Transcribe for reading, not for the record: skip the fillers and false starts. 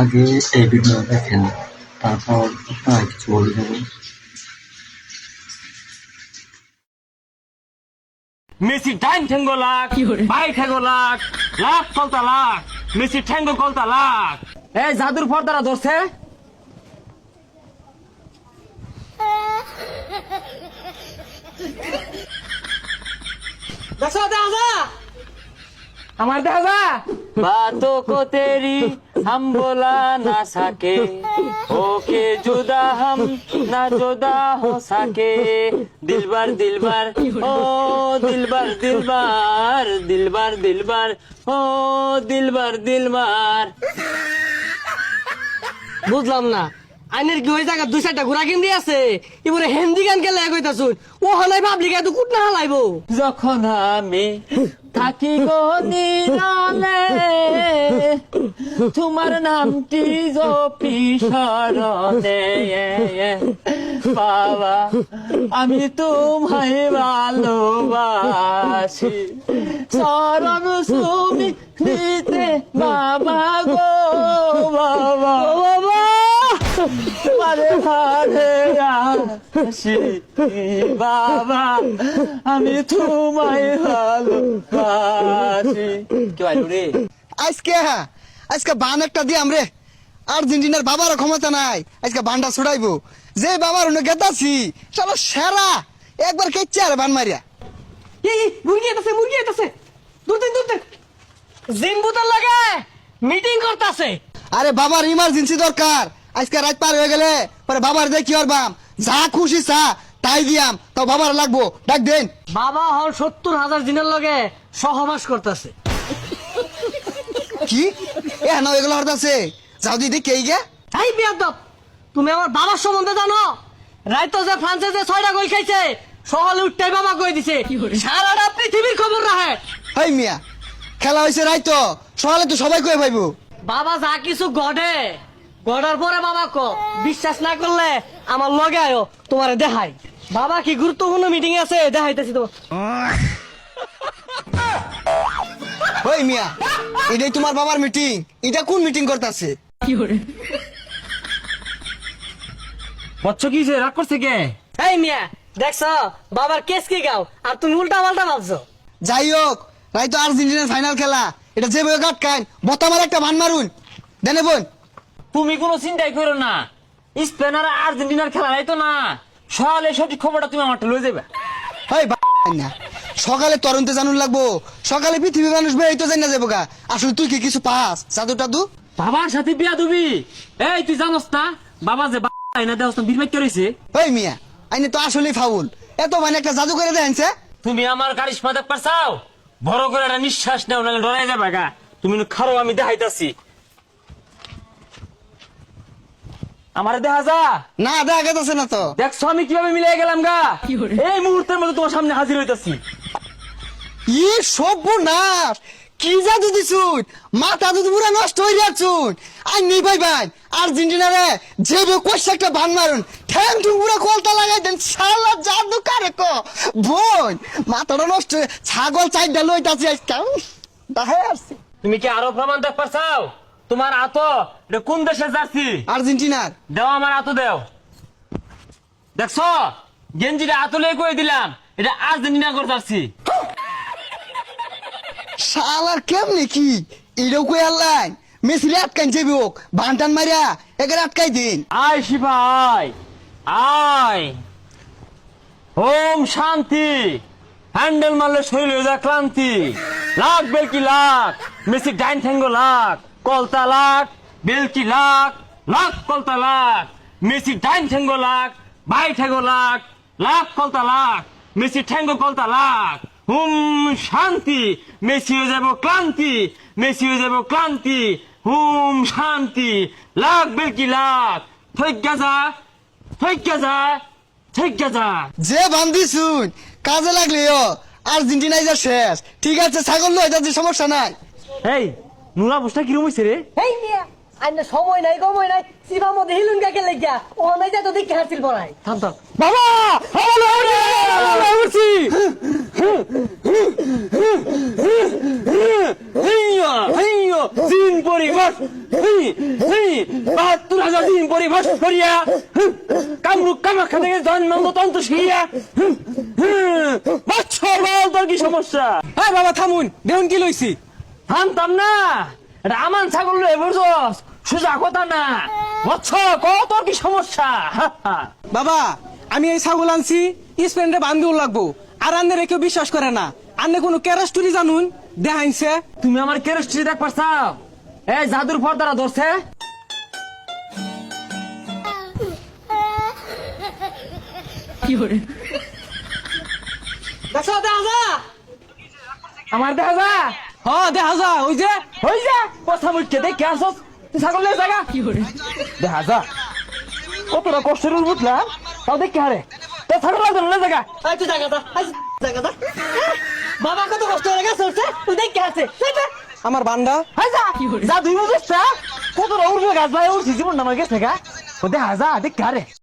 আগে এই ভিডিও দেখেন, তারপর আপনারা কিছু বলে দেবেন। মেসি ডাইন ঠেঙ্গো লাখ বাই ঠেঙ্গো লাখ লাখ কলতা লাখ মেসি ঠেঙ্গো কলতা লাখ। এই জাদুর পর্দারা ধরছে। আমার দেখা যা बातों को तेरी हम बोला ना सके ओके जुदा हम ना जुदा हो सके दिलबर दिलबर ओ दिलबर दिलबर दिलबर दिलबर ओ दिलबर दिलबर। বুঝলাম না আইনের কি ওই জায়গা দুই চারটা ঘোরা কিন দিয়ে আছে এবারে হিন্দি গান কে লেগে কইতাছুন ও হলাই ভাবলি কে তো কুট না হালাইবো যখন আমি থাকি গো নীরবে তোমার নামটি জপি স্মরণে বাবা আমি তোমায় ভালোবাসি চরণ সুমি নিতে বাবা গো বাবা বাবা মারে ভারে আসি বাবা আমি তোমায় ভালোবাসি। কি আইলো রে আজকে বান একটা দিয়াম রে। আর্জেন্টিনার বাবার ক্ষমতা নাই, আজকে বানটা ছড়াইবো। যে বাবার অন্য গেতাছি চলো সেরা একবার কেচ্ছে আর বান মারিয়া। এই মুরগি আইতাছে দূর দেন জিম বোতল লাগে মিটিং করতাছে। আরে বাবার ইমার্জেন্সি দরকার, আজকে রাত পার হয়ে গেলে পরে বাবার দেখি আর বাম যা খুশি চা তাই দিয়াম, তো বাবার লাগবো ডাক দেন। বাবা হল 70,000 দিনের লগে সহবাস করতেছে। কি এ না এগুলো হরতাছে যাও দিদি কে গে। এই বিয়াদব তুমি আমার বাবার সম্বন্ধে জানো? রাইতো যে ফ্রান্সে যে 6টা গোল খাইছে সকালে উঠতেই বাবা কই দিছে সারাটা পৃথিবীর খবর রাখে। হেই মিয়া খেলা হয়েছে রাইতো সকালে তো সবাই কয়ে পাইবো। বাবা যা কিছু গড়ার পরে বাবা ক বিশ্বাস না করলে আমার লগে আয়ো তোমারে দেখাই। বাবা কি গুরুত্বপূর্ণ মিটিং আছে দেখাইতেছি তো। ওই মিয়া এটাই তোমার বাবার মিটিং? এটা কোন মিটিং করতেছে? বচ্চ কি যে রাগ করছে কে? এই মিয়া দেখছো বাবার কেস কি গাও আর তুমি উল্টা পাল্টা ভাবছো। যাই হোক রাইতো আর্জেন্টিনার ফাইনাল খেলা, এটা যে বই কাটকান বতামার একটা ভান মারুন দেনে বোন। তুমি কোনো চিন্তাই করো না, স্পেন আর আর্জেন্টিনার খেলা নাই তো না, সকালে সঠিক খবরটা তুমি আমারটা লয়ে যাবে। ওই না সকালে তরন্তে জানুন লাগবো, সকালে পৃথিবী মানুষ বেরিয়ে তো জানি না যাবো গা। আসলে তুই কি কিছু পাস জাদু টাদু? বাবার সাথে বিয়া দিবি? এই তুই জানোস না বাবা যে না দেওয়া বিরবাদ করেছে। ওই মিয়া আইনে তো আসলেই ফাউল, এত মানে একটা জাদু করে দেনছে। তুমি আমার কারিশমা দেখ পারছাও, বড় করে একটা নিঃশ্বাস নেও নাহলে ডরাই যাবে গা। তুমি খারো আমি দেখাইতাছি। আমার দেখা যা না দেখা গেছে না তো। দেখছো আমি কিভাবে মিলাই গেলাম গা, এই মুহূর্তের মধ্যে তোমার সামনে হাজির হইতাছি। ই সর্বনাশ কি জাদু দিছুন, মাথা তো পুরো নষ্ট হয়ে যাচ্ছুন। আর নেই ভাই ভাই আর্জেন্টিনারে যে কোষ একটা ভান মারুন ঠ্যাং ঠুং পুরো কলতা লাগাই দেন শালা জাদু কারে ক বোন মাথাটা নষ্ট হয়ে ছাগল চাইডা লইতাছি আজকে দাহে আসছি। তুমি কি আরো প্রমাণ দেখ পারছাও? তোমার আতো এটা কোন দেশের জার্সি? আর্জেন্টিনার। দেও আমার আতো দেও। দেখছো গেঞ্জিটা আতো লয়ে কই দিলাম, এটা আর্জেন্টিনা করে জার্সি। শালার কেমনে কি এটাও কই আল্লাহ মেসিরে আটকাই যাবি হোক বানটান মারিয়া একে আটকাই দিন। আয় শিবাই আয়, ওম শান্তি। হ্যান্ডেল মারলে শরীর হয়ে যায় ক্লান্তি। লাখ বেলকি লাখ মেসি ডাইন ঠেঙ্গো লাখ কলতা লাখ বেলকি লাখ লাখ কলতা লাখ মেসি ডাইন ঠেঙ্গো লাখ বাই ঠেঙ্গো লাখ লাখ কলতা লাখ মেসি ঠেঙ্গো কলতা লাখ। হুম শান্তি মেসি হয়ে যাব ক্লান্তি, মেসি হয়ে যাব ক্লান্তি। হুম শান্তি লাখ বেলকি লাখ ঠিক গাজা ঠিক গাজা ঠিক গাজা। যে বান্ধি শুন কাজে লাগলেও আর্জেন্টিনাই যা শেষ। ঠিক আছে ছাগল নয় যাচ্ছে সমস্যা নাই। এই নুরা বসটা কিরম হইছে রে? এই মিয়া আইনা সময় নাই গময় নাই সিবা মধ্যে হিলুন কাকে লাগিয়া ও নাই যা তো দেখে হাসিল পড়াই। থাম থাম বাবা দিন পরিবাস ৭২,০০০ দিন পরিবাস করিয়া কামরূপ কামাখ্যা থেকে জন্মান্ত তন্ত্র শিখিয়া বৎসর বল তোর কি সমস্যা? হ্যাঁ বাবা থামুন, দেখুন কি লইছি। থামতাম না, এটা আমার ছাগল লয়ে বসছস, সোজা কথা না। বৎসর ক তোর কি সমস্যা? বাবা আমি এই ছাগল আনছি, স্পেন্ডে বান্ধিও লাগবো, আর আন্নে কেউ বিশ্বাস করে না। আন্নে কোনো ক্যারাস্টুরি জানুন দেখাইছে? তুমি আমার কেরস্ট্রি দেখ পারছাও? এই জাদুর পর্দারা ধরছে। দেখো দেখা যা, আমার দেখা যা, হ্যাঁ দেখা যা, ওই যে হই যা কথা মুখে দেখে আসছ, তুই ছাগল লয়ে জায়গা দেখা যা। কতটা কষ্টের বুঝলাম, তাও দেখে হারে তোর ছাগল লয়ে জায়গা। এই তুই জায়গা দা, জায়গা দা। বাবা কত কষ্ট হয়ে গেছে, তুই দেখে আছে আমার বান্দা। হাই যা যা, দুই বুঝছ কতটা উঠবে গাছ ভাই, উঠছি জীবন নামা গেছে গা। ও দেখা যা দেখে হারে।